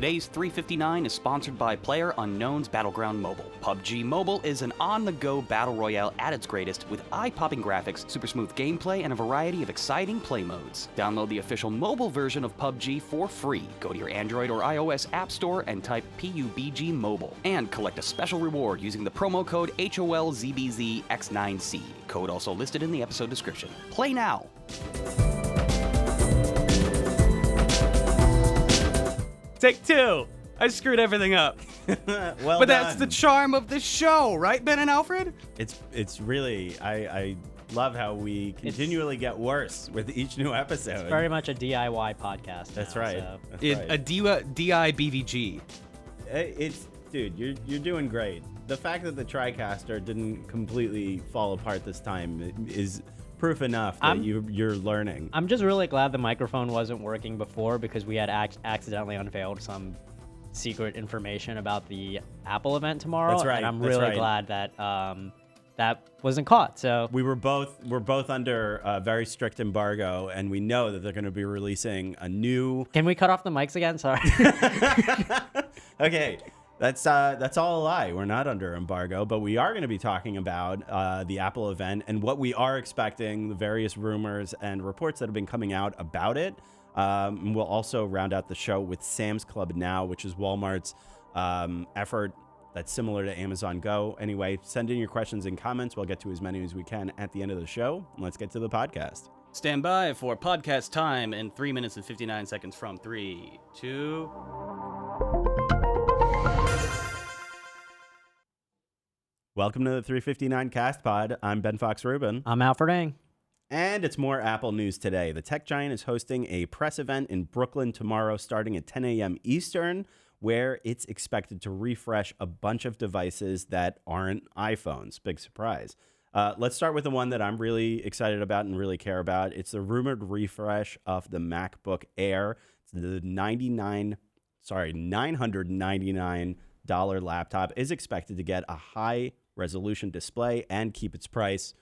Today's 359 is sponsored by PlayerUnknown's Battleground Mobile. PUBG Mobile is an on-the-go battle royale at its greatest with eye-popping graphics, super smooth gameplay, and a variety of exciting play modes. Download the official mobile version of PUBG for free. Go to your Android or iOS app store and type PUBG Mobile. And collect a special reward using the promo code HOLZBZX9C. Code also listed in the episode description. Play now! Take two. I screwed everything up. Well but done. That's the charm of this show, right, Ben and Alfred? It's really I love how we continually get worse with each new episode. Very much a DIY podcast. That's now, right. So. That's A right. DIBVG. It's dude, you're doing great. The fact that the TriCaster didn't completely fall apart this time is proof enough that you're learning. I'm just really glad the microphone wasn't working before because we had accidentally unveiled some secret information about the Apple event tomorrow. That's right. And I'm That's really right. glad that that wasn't caught. So We're both under a very strict embargo, and we know that they're going to be releasing a new. can we cut off the mics again? Sorry. Okay, that's all a lie. We're not under embargo, but we are going to be talking about the Apple event and what we are expecting, the various rumors and reports that have been coming out about it. And we'll also round out the show with Sam's Club Now, which is Walmart's effort that's similar to Amazon Go. Anyway, send in your questions and comments. We'll get to as many as we can at the end of the show. Let's get to the podcast. Stand by for podcast time in 3 minutes and 59 seconds from 3, 2... Welcome to the 359 Cast Pod. I'm Ben Fox Rubin. I'm Alfred Ng. And it's more Apple news today. The tech giant is hosting a press event in Brooklyn tomorrow starting at 10 a.m. Eastern, where it's expected to refresh a bunch of devices that aren't iPhones. Big surprise. Let's start with the one that I'm really excited about and really care about. It's the rumored refresh of the MacBook Air. It's the $999 laptop is expected to get a high resolution display and keep its price.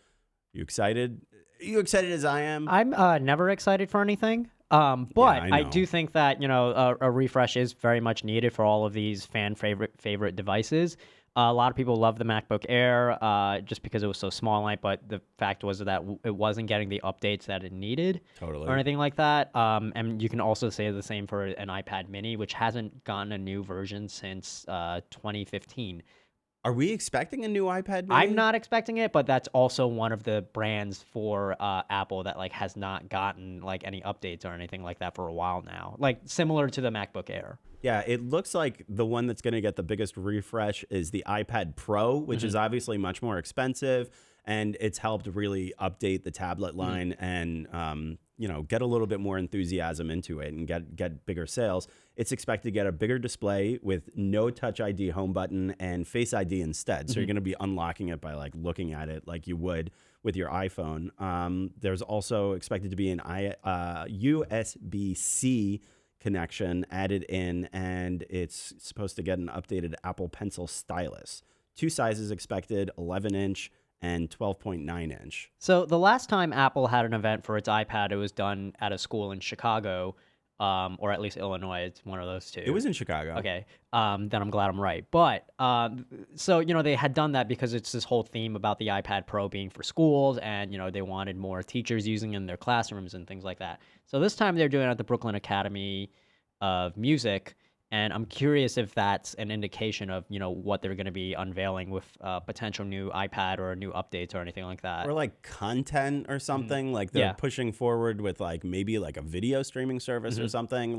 You excited? You excited as I am? I'm never excited for anything. But I I know. do think that, a refresh is very much needed for all of these fan favorite devices. A lot of people love the MacBook Air just because it was so small and light, but the fact was that it wasn't getting the updates that it needed Totally. or anything like that. And you can also say the same for an iPad mini, which hasn't gotten a new version since 2015. Are we expecting a new iPad mini? I'm not expecting it, but that's also one of the brands for Apple that has not gotten any updates or anything like that for a while now. Similar to the MacBook Air. Yeah, it looks like the one that's going to get the biggest refresh is the iPad Pro, which is obviously much more expensive, and it's helped really update the tablet line and get a little bit more enthusiasm into it and get bigger sales. It's expected to get a bigger display with no Touch ID home button and Face ID instead. So you're going to be unlocking it by looking at it like you would with your iPhone. There's also expected to be an USB-C connection added in, and it's supposed to get an updated Apple Pencil stylus. 2 sizes expected, 11-inch and 12.9-inch. So the last time Apple had an event for its iPad, it was done at a school in Chicago, or at least Illinois. It's one of those two. It was in Chicago. Okay, then I'm glad I'm right. But so they had done that because it's this whole theme about the iPad Pro being for schools, and they wanted more teachers using it in their classrooms and things like that. So this time they're doing it at the Brooklyn Academy of Music, and I'm curious if that's an indication of what they're going to be unveiling with potential new iPad or new updates or anything like that. Or content or something. They're pushing forward with maybe a video streaming service or something.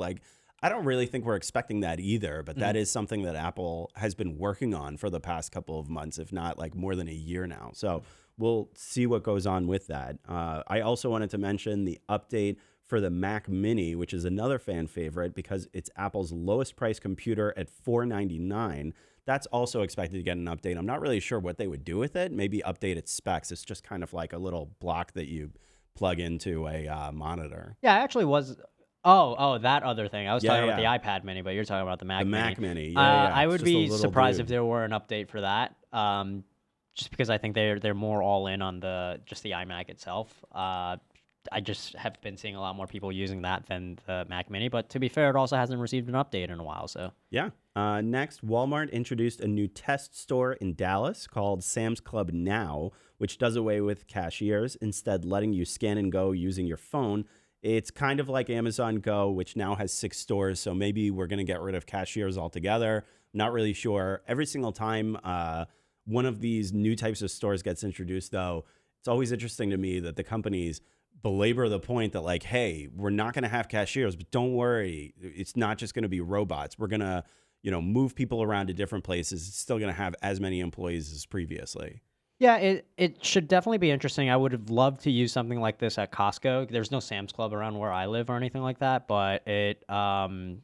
I don't really think we're expecting that either, but that is something that Apple has been working on for the past couple of months, if not more than a year now. So we'll see what goes on with that. I also wanted to mention the update for the Mac Mini, which is another fan favorite because it's Apple's lowest price computer at $499. That's also expected to get an update. I'm not really sure what they would do with it. Maybe update its specs. It's just kind of like a little block that you plug into a monitor. Yeah, I actually was. Oh, that other thing. I was talking about the yeah. iPad Mini, but you're talking about the Mac Mini. Mac Mini. I It's would just a be little surprised dude. if there were an update for that. Just because I think they're more all in on just the iMac itself. I just have been seeing a lot more people using that than the Mac Mini. But to be fair, it also hasn't received an update in a while. So yeah. Next, Walmart introduced a new test store in Dallas called Sam's Club Now, which does away with cashiers, instead letting you scan and go using your phone. It's kind of like Amazon Go, which now has 6 stores. So maybe we're going to get rid of cashiers altogether. Not really sure. Every single time one of these new types of stores gets introduced, though, it's always interesting to me that the companies belabor the point that, like, hey, we're not going to have cashiers, but don't worry, it's not just going to be robots. We're going to, move people around to different places. It's still going to have as many employees as previously. yeah, it should definitely be interesting. I would have loved to use something like this at Costco. There's no Sam's Club around where I live or anything like that, but I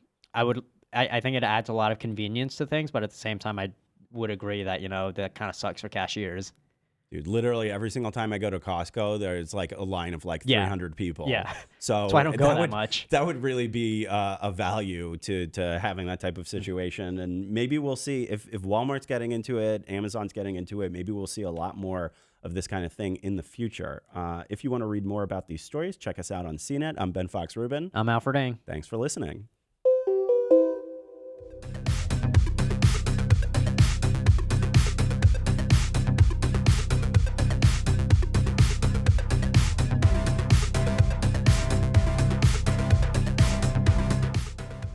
think it adds a lot of convenience to things, but at the same time, I would agree that, that kind of sucks for cashiers. Dude, literally every single time I go to Costco, there's like a line of like 300 people. Yeah. So that's why I don't go that much. That would really be a value to having that type of situation. And maybe we'll see if Walmart's getting into it, Amazon's getting into it, maybe we'll see a lot more of this kind of thing in the future. If you want to read more about these stories, check us out on CNET. I'm Ben Fox Rubin. I'm Alfred Ng. Thanks for listening.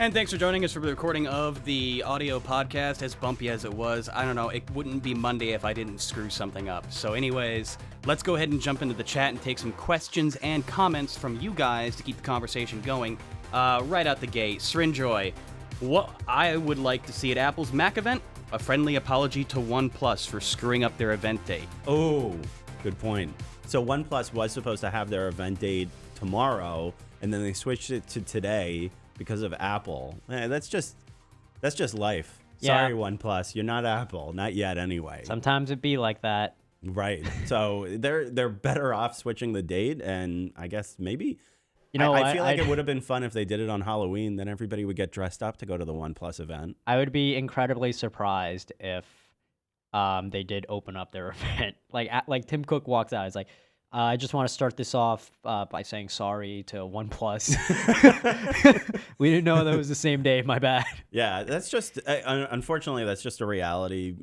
And thanks for joining us for the recording of the audio podcast. As bumpy as it was, I don't know, it wouldn't be Monday if I didn't screw something up. So anyways, let's go ahead and jump into the chat and take some questions and comments from you guys to keep the conversation going. Right out the gate, Srinjoy, what I would like to see at Apple's Mac event, a friendly apology to OnePlus for screwing up their event date. Oh, good point. So OnePlus was supposed to have their event date tomorrow, and then they switched it to today because of Apple. That's just life. Yeah. Sorry, OnePlus, you're not Apple, not yet anyway. Sometimes it'd be like that. Right. So they're better off switching the date, and I guess maybe. I feel like it would have been fun if they did it on Halloween. Then everybody would get dressed up to go to the OnePlus event. I would be incredibly surprised if they did open up their event. Like Tim Cook walks out, he's like, I just want to start this off by saying sorry to OnePlus. We didn't know that was the same day. My bad. Yeah, that's just unfortunately that's just a reality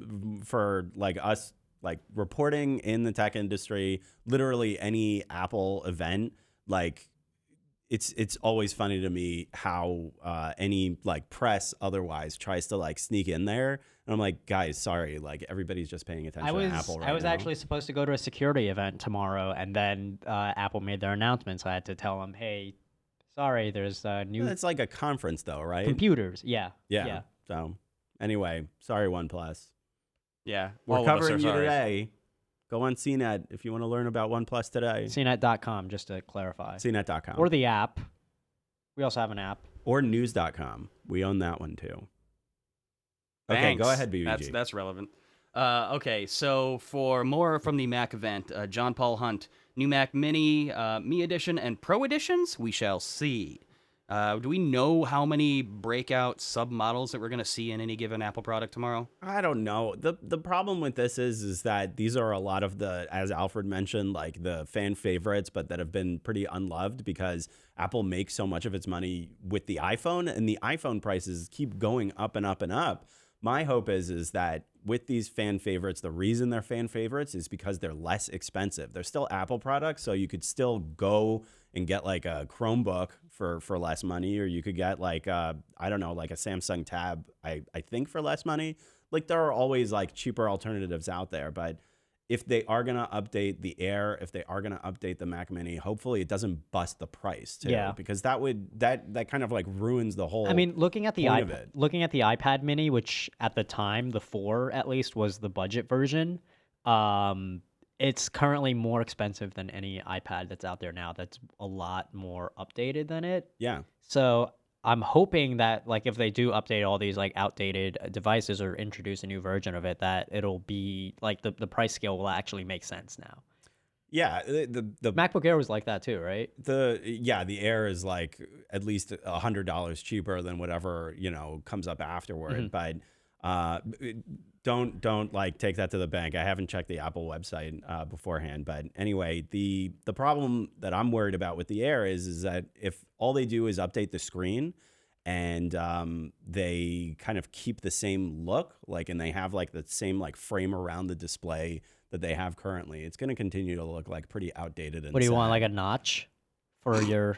for like us, like reporting in the tech industry. Literally any Apple event, like it's always funny to me how any like press otherwise tries to like sneak in there. And I'm like, guys, sorry, like everybody's just paying attention to Apple right now. I was actually supposed to go to a security event tomorrow, and then Apple made their announcement, so I had to tell them, hey, sorry, there's new... It's like a conference though, right? Computers, yeah. So anyway, sorry, OnePlus. Yeah. We're covering you today. Go on CNET if you want to learn about OnePlus today. CNET.com, just to clarify. CNET.com. Or the app. We also have an app. Or news.com. We own that one too. Thanks. Okay, go ahead, BBG. That's relevant. Okay, so for more from the Mac event, John Paul Hunt, new Mac Mini, Me Edition, and Pro Editions, we shall see. Do we know how many breakout submodels that we're going to see in any given Apple product tomorrow? I don't know. The problem with this is that these are a lot of the, as Alfred mentioned, like the fan favorites, but that have been pretty unloved because Apple makes so much of its money with the iPhone, and the iPhone prices keep going up and up and up. My hope is that with these fan favorites, the reason they're fan favorites is because they're less expensive. They're still Apple products, so you could still go and get like a Chromebook for less money, or you could get like I don't know, like a Samsung Tab, I think for less money. Like there are always like cheaper alternatives out there, but if they are going to update the Air, if they are going to update the Mac Mini, hopefully it doesn't bust the price too. Yeah. Because that kind of like ruins the whole looking at the point of it. looking at the iPad Mini, which at the time, the 4 at least was the budget version, it's currently more expensive than any iPad that's out there now. That's a lot more updated than it. Yeah. So I'm hoping that like if they do update all these like outdated devices or introduce a new version of it, that it'll be like the price scale will actually make sense now. Yeah, the MacBook Air was like that too, right? The Air is like at least $100 cheaper than whatever comes up afterward. Mm-hmm. But Don't like take that to the bank. I haven't checked the Apple website beforehand, but anyway, the problem that I'm worried about with the Air is that if all they do is update the screen and they kind of keep the same look, like, and they have like the same like frame around the display that they have currently, it's going to continue to look like pretty outdated. And What do you want, sad. like a notch for your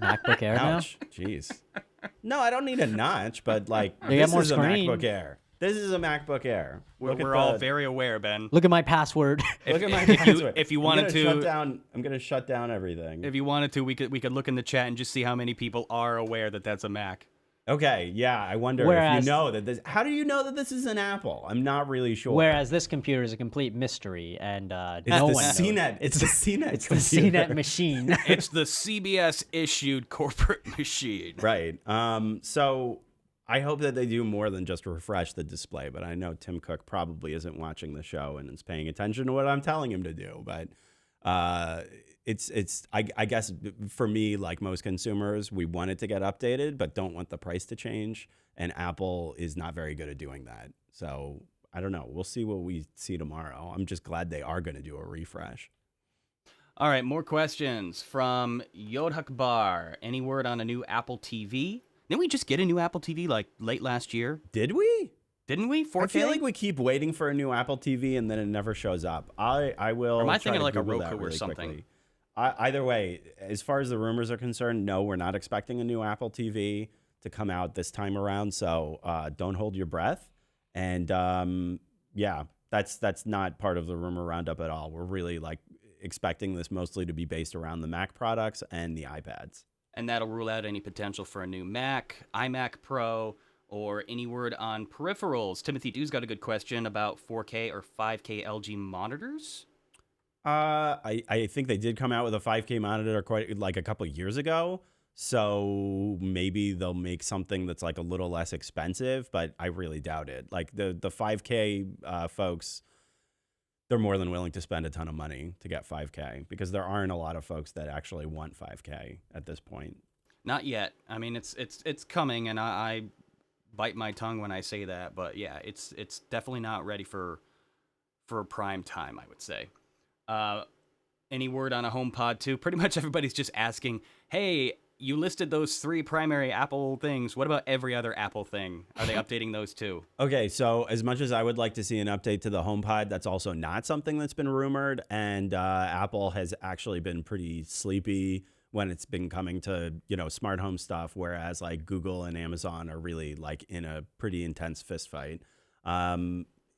MacBook Air Ouch. Jeez. No, I don't need a notch, but like You get this more is screen. a MacBook Air. This is a MacBook Air. We're all very aware, Ben. Look at my password. Look at my if you wanted to, I'm gonna shut down everything. if you wanted to, we could look in the chat and just see how many people are aware that that's a Mac. Okay, yeah, I wonder Whereas- if you know that this. How do you know that this is an Apple? I'm not really sure. Whereas this computer is a complete mystery, and it's no the one knows. CNET. It's the CNET. It's the computer. CNET machine. It's the CBS issued corporate machine. Right. So I hope that they do more than just refresh the display. But I know Tim Cook probably isn't watching the show and is paying attention to what I'm telling him to do. But I guess for me, like most consumers, we want it to get updated, but don't want the price to change. And Apple is not very good at doing that. So I don't know. We'll see what we see tomorrow. I'm just glad they are going to do a refresh. All right, more questions from Yodhak Bar. Any word on a new Apple TV? Didn't we just get a new Apple TV like late last year? Did we? Didn't we? 4K? I feel like we keep waiting for a new Apple TV and then it never shows up. I will. Or am I try thinking to like a Google that Roku or really something? quickly. Either way, as far as the rumors are concerned, no, we're not expecting a new Apple TV to come out this time around. So don't hold your breath. And yeah, that's not part of the rumor roundup at all. We're really like expecting this mostly to be based around the Mac products and the iPads. And that'll rule out any potential for a new Mac, iMac Pro, or any word on peripherals. Timothy Dew's got a good question about 4K or 5K LG monitors. I think they did come out with a 5K monitor quite like a couple of years ago. So maybe they'll make something that's like a little less expensive, but I really doubt it. Like the 5K folks, they're more than willing to spend a ton of money to get 5K because there aren't a lot of folks that actually want 5K at this point. Not yet. I mean, it's coming, and I bite my tongue when I say that, but yeah, it's definitely not ready for prime time, I would say. Any word on a HomePod 2? Pretty much everybody's just asking, hey, you listed those 3 primary Apple things. What about every other Apple thing? Are they updating those too? Okay, so as much as I would like to see an update to the HomePod, that's also not something that's been rumored. And Apple has actually been pretty sleepy when it's been coming to, smart home stuff, whereas like Google and Amazon are really like in a pretty intense fist fight.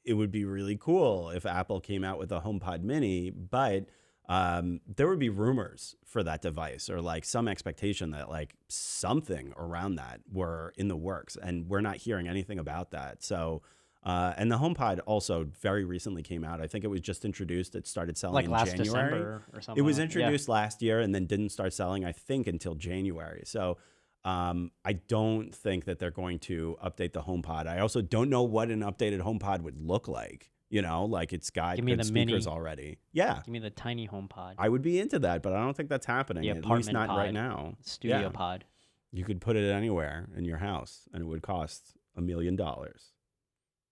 It would be really cool if Apple came out with a HomePod mini, but there would be rumors for that device or like some expectation that like something around that were in the works, and we're not hearing anything about that. So, and the HomePod also very recently came out. I think it was just introduced. It started selling like in last January. December or something. It was Yeah. introduced last year and then didn't start selling, I think, until January. So I don't think that they're going to update the HomePod. I also don't know what an updated HomePod would look like. Like it's got Give me good the speakers mini. already. Yeah. Give me the tiny HomePod. I would be into that, but I don't think that's happening, The at least apartment not right pod. now. Studio Yeah. pod. You could put it anywhere in your house and it would cost $1 million.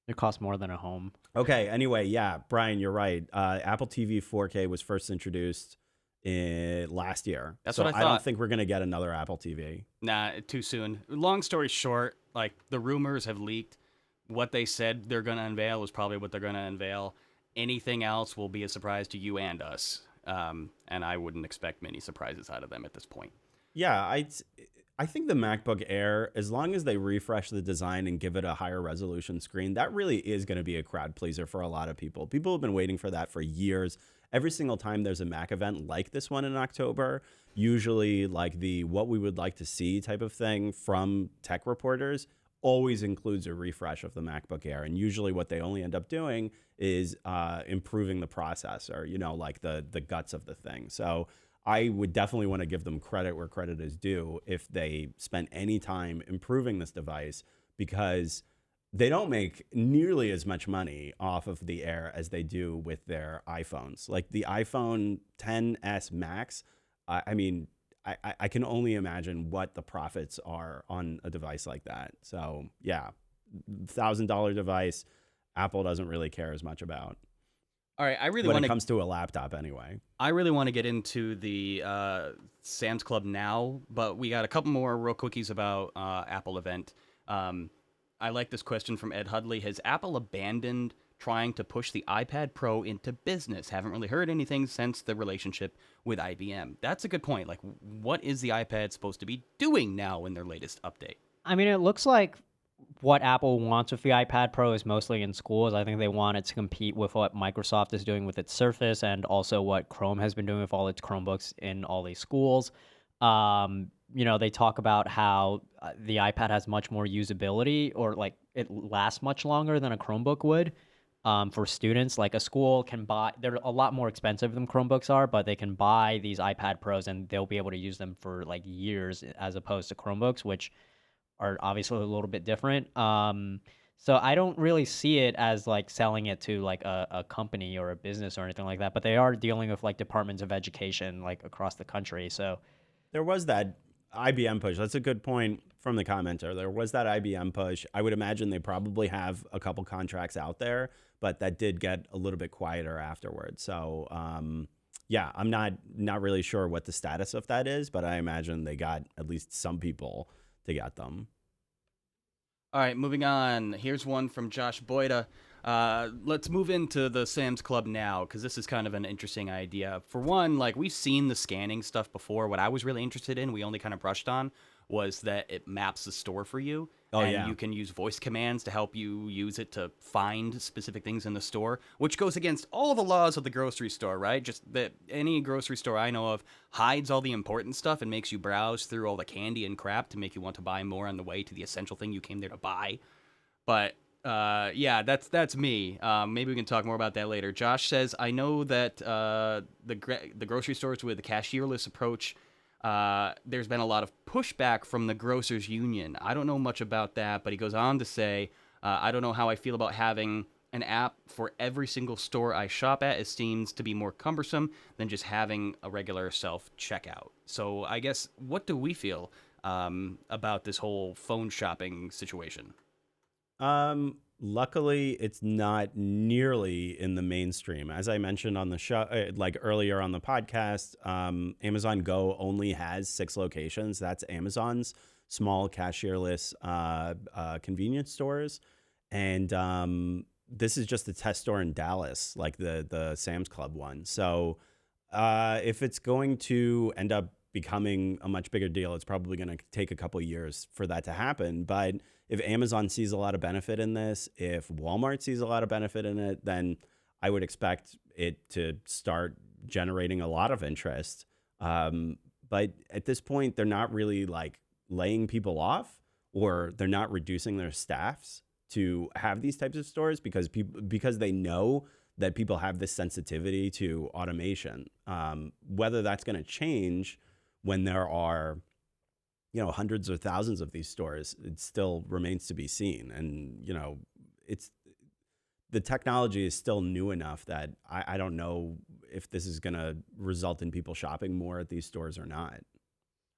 It costs more than a home. Okay, anyway, yeah, Brian, you're right. Apple TV 4K was first introduced last year. That's so what I don't thought. think we're going to get another Apple TV. Nah, too soon. Long story short, like the rumors have leaked. What they said they're going to unveil is probably what they're going to unveil. Anything else will be a surprise to you and us. And I wouldn't expect many surprises out of them at this point. Yeah, I think the MacBook Air, as long as they refresh the design and give it a higher resolution screen, that really is going to be a crowd pleaser for a lot of people. People have been waiting for that for years. Every single time there's a Mac event like this one in October, usually like the what we would like to see type of thing from tech reporters always includes a refresh of the MacBook Air. And usually what they only end up doing is improving the processor, like the guts of the thing. So I would definitely want to give them credit where credit is due if they spent any time improving this device, because they don't make nearly as much money off of the Air as they do with their iPhones. Like the iPhone XS Max, I mean, I can only imagine what the profits are on a device like that. So yeah, $1,000 device, Apple doesn't really care as much about. All right, when it comes to a laptop anyway. I really want to get into the Sam's Club now, but we got a couple more real quickies about Apple event. I like this question from Ed Hudley. Has Apple abandoned trying to push the iPad Pro into business? Haven't really heard anything since the relationship with IBM. That's a good point. Like, what is the iPad supposed to be doing now in their latest update? I mean, it looks like what Apple wants with the iPad Pro is mostly in schools. I think they want it to compete with what Microsoft is doing with its Surface and also what Chrome has been doing with all its Chromebooks in all these schools. They talk about how the iPad has much more usability, or like it lasts much longer than a Chromebook would. For students, like a school can buy, they're a lot more expensive than Chromebooks are, but they can buy these iPad Pros and they'll be able to use them for like years as opposed to Chromebooks, which are obviously a little bit different. So I don't really see it as like selling it to like a company or a business or anything like that, but they are dealing with like departments of education like across the country. So there was that IBM push. That's a good point from the commenter. There was that IBM push. I would imagine they probably have a couple contracts out there, but that did get a little bit quieter afterwards. So yeah, I'm not really sure what the status of that is, but I imagine they got at least some people to get them. All right, moving on. Here's one from Josh Boyda. Let's move into the Sam's Club now, because this is kind of an interesting idea. For one, like, we've seen the scanning stuff before. What I was really interested in, we only kind of brushed on, was that it maps the store for you. You can use voice commands to help you use it to find specific things in the store, which goes against all the laws of the grocery store, right? Just that any grocery store I know of hides all the important stuff and makes you browse through all the candy and crap to make you want to buy more on the way to the essential thing you came there to buy. But yeah, that's me. Maybe we can talk more about that later. Josh says, I know that the grocery stores with the cashierless approach, there's been a lot of pushback from the grocers union. I don't know much about that, but he goes on to say, I don't know how I feel about having an app for every single store I shop at. It seems to be more cumbersome than just having a regular self-checkout. So I guess, what do we feel about this whole phone shopping situation? Luckily, it's not nearly in the mainstream. As I mentioned on the show, like earlier on the podcast, Amazon Go only has 6 locations. That's Amazon's small cashierless convenience stores. And this is just a test store in Dallas, like the Sam's Club one. So if it's going to end up becoming a much bigger deal, it's probably going to take a couple years for that to happen. But if Amazon sees a lot of benefit in this, if Walmart sees a lot of benefit in it, then I would expect it to start generating a lot of interest. But at this point, they're not really like laying people off, or they're not reducing their staffs to have these types of stores because they know that people have this sensitivity to automation. Whether that's going to change when there are hundreds or thousands of these stores, it still remains to be seen. And, it's the technology is still new enough that I don't know if this is going to result in people shopping more at these stores or not.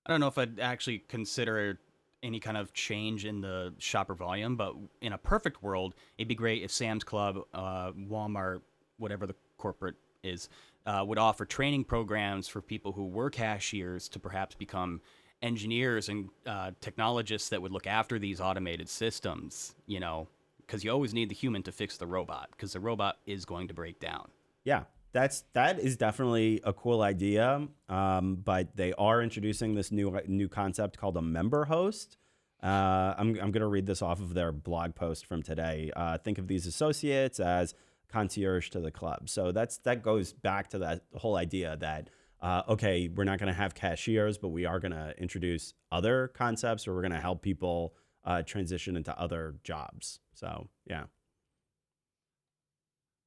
I don't know if I'd actually consider any kind of change in the shopper volume, but in a perfect world, it'd be great if Sam's Club, Walmart, whatever the corporate is, would offer training programs for people who were cashiers to perhaps become engineers and technologists that would look after these automated systems, because you always need the human to fix the robot, because the robot is going to break down. Yeah, that is definitely a cool idea, but they are introducing this new concept called a member host. I'm going to read this off of their blog post from today. Think of these associates as concierge to the club. So that goes back to that whole idea that okay, we're not going to have cashiers, but we are going to introduce other concepts, or we're going to help people transition into other jobs. So, yeah.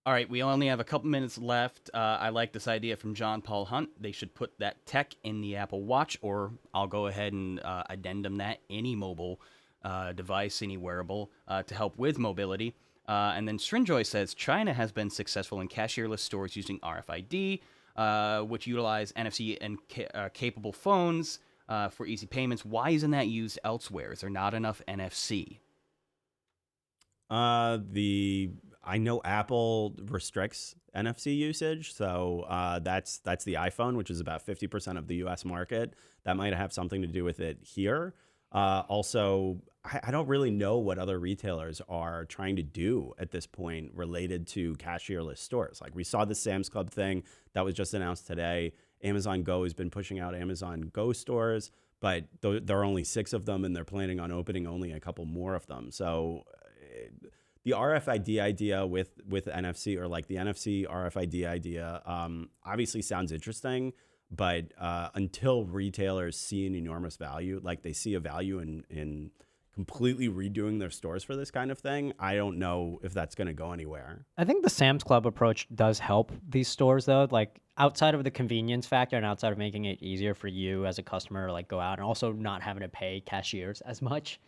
All right, we only have a couple minutes left. I like this idea from John Paul Hunt. They should put that tech in the Apple Watch, or I'll go ahead and addendum that, any mobile device, any wearable, to help with mobility. And then Srinjoy says, China has been successful in cashierless stores using RFID, which utilize NFC and capable phones for easy payments. Why isn't that used elsewhere? Is there not enough NFC? I know Apple restricts NFC usage, so that's the iPhone, which is about 50% of the U.S. market. That might have something to do with it here. Also, I don't really know what other retailers are trying to do at this point related to cashierless stores. Like we saw the Sam's Club thing that was just announced today. Amazon Go has been pushing out Amazon Go stores, but there are only 6 of them, and they're planning on opening only a couple more of them. So the RFID idea with NFC, or like the NFC RFID idea, obviously sounds interesting. But until retailers see an enormous value, like they see a value in completely redoing their stores for this kind of thing, I don't know if that's going to go anywhere. I think the Sam's Club approach does help these stores, though. Like outside of the convenience factor and outside of making it easier for you as a customer to like go out and also not having to pay cashiers as much.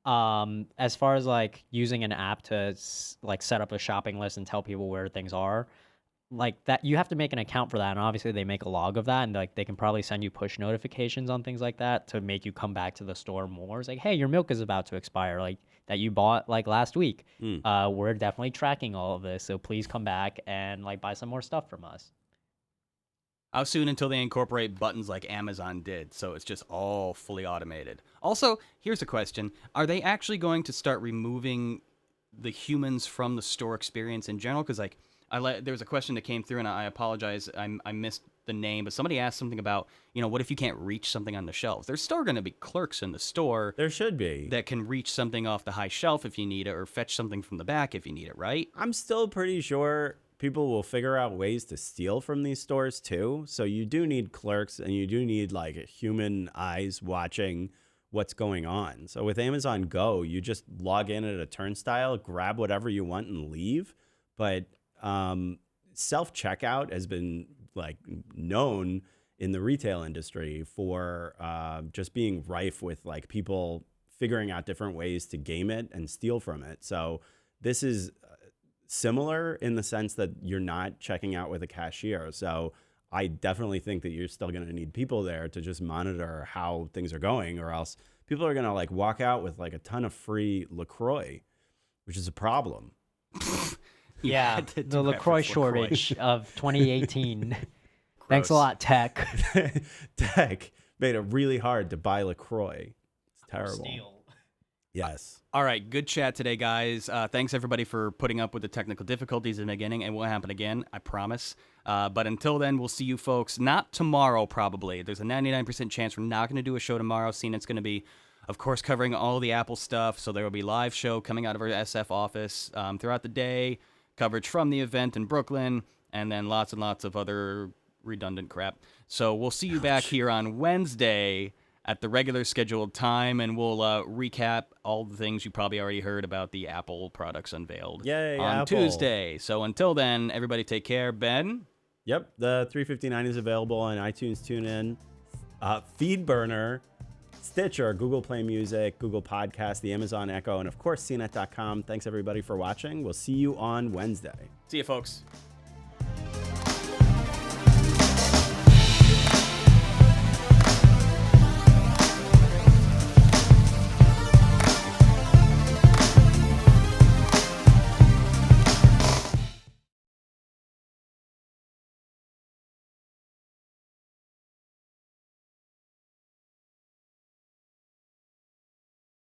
As far as like using an app to like set up a shopping list and tell people where things are, like that, you have to make an account for that, and obviously they make a log of that, and like they can probably send you push notifications on things like that to make you come back to the store more. It's like, hey, your milk is about to expire, like that you bought like last week. We're definitely tracking all of this, so please come back and like buy some more stuff from us. How soon until they incorporate buttons like Amazon did, so it's just all fully automated? Also, here's a question. Are they actually going to start removing the humans from the store experience in general? Because like, there was a question that came through, and I apologize, I missed the name, but somebody asked something about, what if you can't reach something on the shelves? There's still going to be clerks in the store. There should be. That can reach something off the high shelf if you need it, or fetch something from the back if you need it, right? I'm still pretty sure people will figure out ways to steal from these stores too. So you do need clerks, and you do need like human eyes watching what's going on. So with Amazon Go, you just log in at a turnstile, grab whatever you want, and leave. But self-checkout has been like known in the retail industry for just being rife with like people figuring out different ways to game it and steal from it. So this is similar in the sense that you're not checking out with a cashier. So I definitely think that you're still going to need people there to just monitor how things are going, or else people are going to like walk out with like a ton of free LaCroix, which is a problem. Yeah, the LaCroix shortage of 2018. Thanks a lot, Tech. Tech made it really hard to buy LaCroix. It's terrible. Steal. Yes. All right, good chat today, guys. Thanks, everybody, for putting up with the technical difficulties in the beginning. It won't happen again, I promise. But until then, we'll see you folks, not tomorrow, probably. There's a 99% chance we're not going to do a show tomorrow. CNET's going to be, of course, covering all the Apple stuff, so there will be live show coming out of our SF office throughout the day, coverage from the event in Brooklyn, and then lots and lots of other redundant crap. So we'll see you back here on Wednesday at the regular scheduled time, and we'll recap all the things you probably already heard about the Apple products unveiled on Apple. Tuesday. So until then, everybody take care. Ben? Yep, the 359 is available on iTunes, TuneIn, FeedBurner, Stitcher, Google Play Music, Google Podcasts, the Amazon Echo, and of course, CNET.com. Thanks, everybody, for watching. We'll see you on Wednesday. See you, folks.